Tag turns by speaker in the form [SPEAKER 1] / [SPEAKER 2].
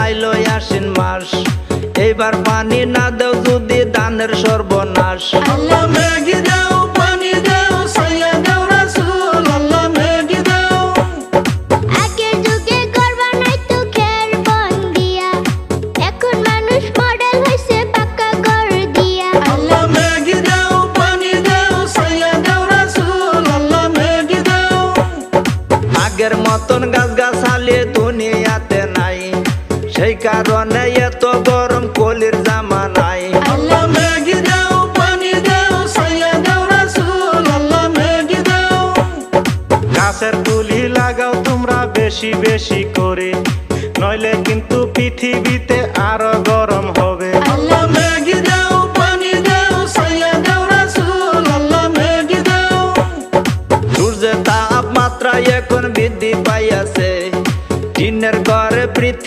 [SPEAKER 1] আইলো আশ্বিন মাস, এইবার পানি না দেও যদি ধানের সর্বনাশ।
[SPEAKER 2] আল্লাহ মেঘ দাও পানি দাও ছায়া দাও রাসূল, আল্লাহ মেঘ দাও।
[SPEAKER 3] আগের যুগে ঘর বানাইতো খের বন দিয়া, এখন মানুষ মডেল হইছে পাকা ঘর দিয়া।
[SPEAKER 2] আল্লাহ মেঘ দাও পানি দাও ছায়া দাও রাসূল, আল্লাহ মেঘ দাও।
[SPEAKER 1] আগের মতন গাছ গাছালি দুনিয়াতে নাই, সেই কারণে এত গরম কলির জামানায়।
[SPEAKER 2] আল্লাহ মেঘ দাও পানি দাও ছায়া দাও রাসূল, আল্লাহ মেঘ দাও।
[SPEAKER 4] গাছের তুলি লাগাও তোমরা বেশি বেশি করে, নইলে কিন্তু পৃথিবীতে আরো গরম হবে।
[SPEAKER 2] আল্লাহ মেঘ দাও পানি দাও ছায়া দাও রাসূল, আল্লাহ মেঘ দাও।
[SPEAKER 1] সূর্যের তাপমাত্রা এখন বৃদ্ধি পাইয়াছে, টিনের ঘরে পৃথিবী